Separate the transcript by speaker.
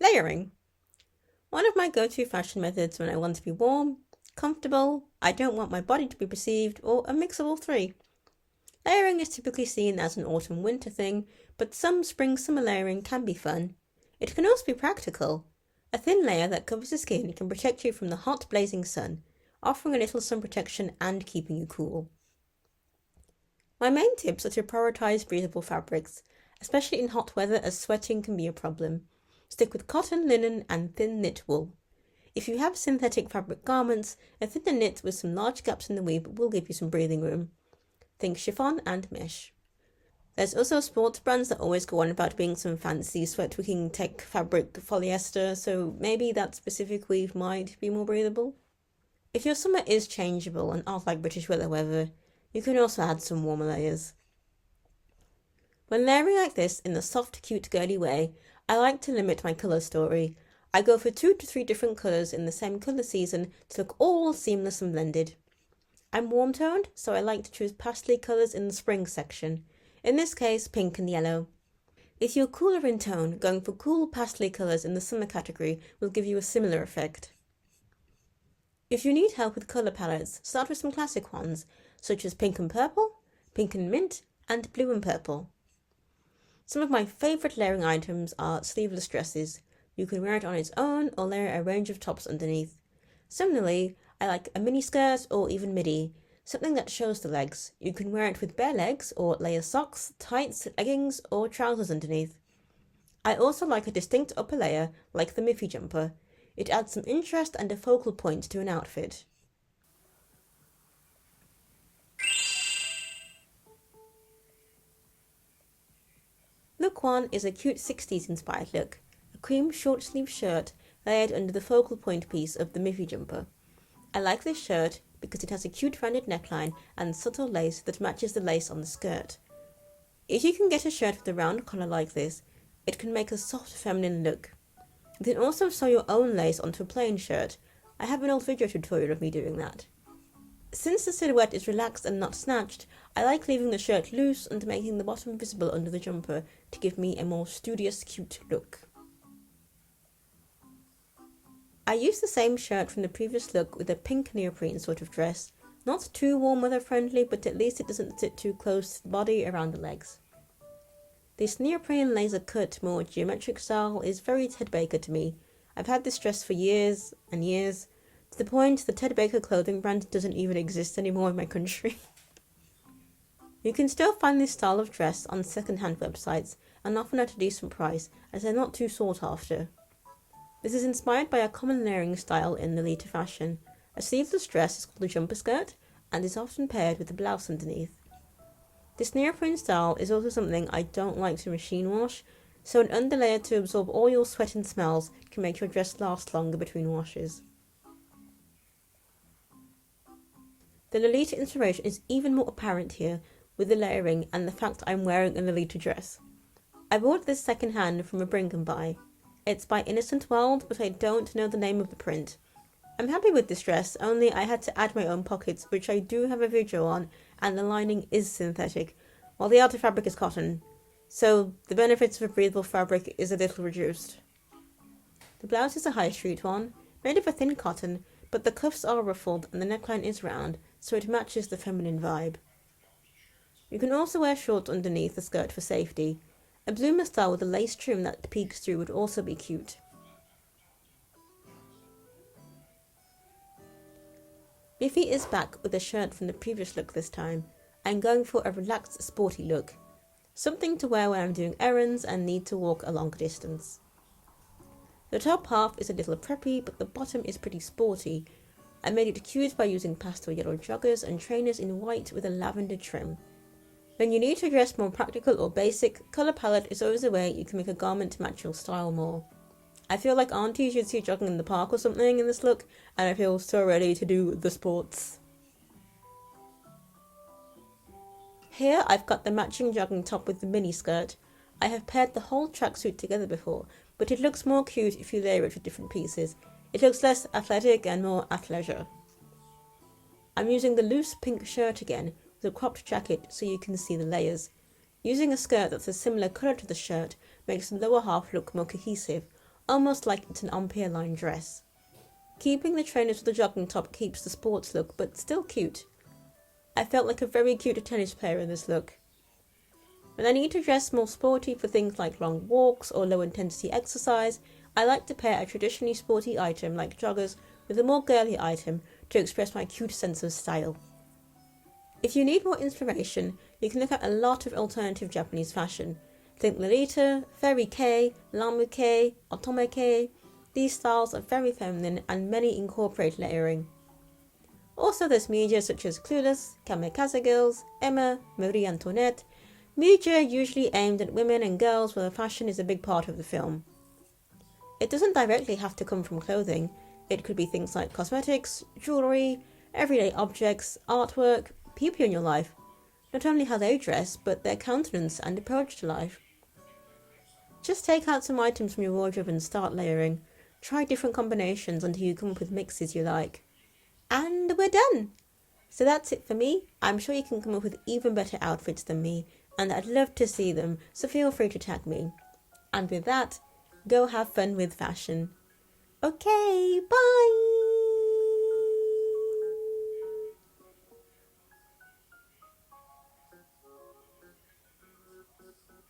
Speaker 1: Layering. One of my go-to fashion methods when I want to be warm, comfortable, I don't want my body to be perceived, or a mix of all three. Layering is typically seen as an autumn-winter thing, but some spring-summer layering can be fun. It can also be practical. A thin layer that covers the skin can protect you from the hot blazing sun, offering a little sun protection and keeping you cool. My main tips are to prioritise breathable fabrics, especially in hot weather as sweating can be a problem. Stick with cotton, linen and thin knit wool. If you have synthetic fabric garments, a thinner knit with some large gaps in the weave will give you some breathing room. Think chiffon and mesh. There's also sports brands that always go on about being some fancy sweat-wicking tech fabric polyester, so maybe that specific weave might be more breathable. If your summer is changeable and not like British weather, you can also add some warmer layers. When layering like this in a soft, cute, girly way, I like to limit my colour story. I go for 2 to 3 different colours in the same colour season to look all seamless and blended. I'm warm-toned, so I like to choose pastel colours in the spring section. In this case, pink and yellow. If you're cooler in tone, going for cool pastel colours in the summer category will give you a similar effect. If you need help with colour palettes, start with some classic ones, such as pink and purple, pink and mint, and blue and purple. Some of my favourite layering items are sleeveless dresses. You can wear it on its own or layer a range of tops underneath. Similarly, I like a mini skirt or even midi, something that shows the legs. You can wear it with bare legs or layer socks, tights, leggings or trousers underneath. I also like a distinct upper layer like the Miffy jumper. It adds some interest and a focal point to an outfit. Look 1 is a cute 60s inspired look, a cream short sleeve shirt layered under the focal point piece of the Miffy jumper. I like this shirt because it has a cute rounded neckline and subtle lace that matches the lace on the skirt. If you can get a shirt with a round collar like this, it can make a soft feminine look. You can also sew your own lace onto a plain shirt. I have an old video tutorial of me doing that. Since the silhouette is relaxed and not snatched, I like leaving the shirt loose and making the bottom visible under the jumper to give me a more studious, cute look. I used the same shirt from the previous look with a pink neoprene sort of dress. Not too warm weather friendly, but at least it doesn't sit too close to the body around the legs. This neoprene laser cut, more geometric style is very Ted Baker to me. I've had this dress for years and years, to the point the Ted Baker clothing brand doesn't even exist anymore in my country. You can still find this style of dress on second-hand websites and often at a decent price, as they're not too sought after. This is inspired by a common layering style in lolita fashion. A sleeveless dress is called a jumper skirt and is often paired with a blouse underneath. This neoprene style is also something I don't like to machine wash, so an underlayer to absorb all your sweat and smells can make your dress last longer between washes. The Lolita inspiration is even more apparent here with the layering and the fact I'm wearing a Lolita dress. I bought this second hand from a bring and buy. It's by Innocent World, but I don't know the name of the print. I'm happy with this dress, only I had to add my own pockets, which I do have a video on, and the lining is synthetic, while the outer fabric is cotton, so the benefits of a breathable fabric is a little reduced. The blouse is a high street one, made of a thin cotton, but the cuffs are ruffled and the neckline is round, so it matches the feminine vibe. You can also wear shorts underneath the skirt for safety. A bloomer style with a lace trim that peeks through would also be cute. Miffy is back with a shirt from the previous look this time. I'm going for a relaxed, sporty look. Something to wear when I'm doing errands and need to walk a long distance. The top half is a little preppy, but the bottom is pretty sporty. I made it cute by using pastel yellow joggers and trainers in white with a lavender trim. When you need to dress more practical or basic, colour palette is always a way you can make a garment to match your style more. I feel like aunties you'd see jogging in the park or something in this look, and I feel so ready to do the sports. Here I've got the matching jogging top with the mini skirt. I have paired the whole tracksuit together before, but it looks more cute if you layer it with different pieces. It looks less athletic and more athleisure. I'm using the loose pink shirt again, with a cropped jacket so you can see the layers. Using a skirt that's a similar colour to the shirt makes the lower half look more cohesive, almost like it's an empire line dress. Keeping the trainers with the jogging top keeps the sports look, but still cute. I felt like a very cute tennis player in this look. When I need to dress more sporty for things like long walks or low intensity exercise, I like to pair a traditionally sporty item like joggers with a more girly item to express my cute sense of style. If you need more inspiration, you can look at a lot of alternative Japanese fashion. Think lolita, fairy-kei, larme-kei, otome-kei. These styles are very feminine and many incorporate layering. Also there's media such as Clueless, Kamikaze Girls, Emma, Marie Antoinette. Media usually aimed at women and girls where fashion is a big part of the film. It doesn't directly have to come from clothing. It could be things like cosmetics, jewellery, everyday objects, artwork, people in your life. Not only how they dress, but their countenance and approach to life. Just take out some items from your wardrobe and start layering. Try different combinations until you come up with mixes you like. And we're done! So that's it for me. I'm sure you can come up with even better outfits than me, and I'd love to see them, so feel free to tag me. And with that, go have fun with fashion. Okay, bye!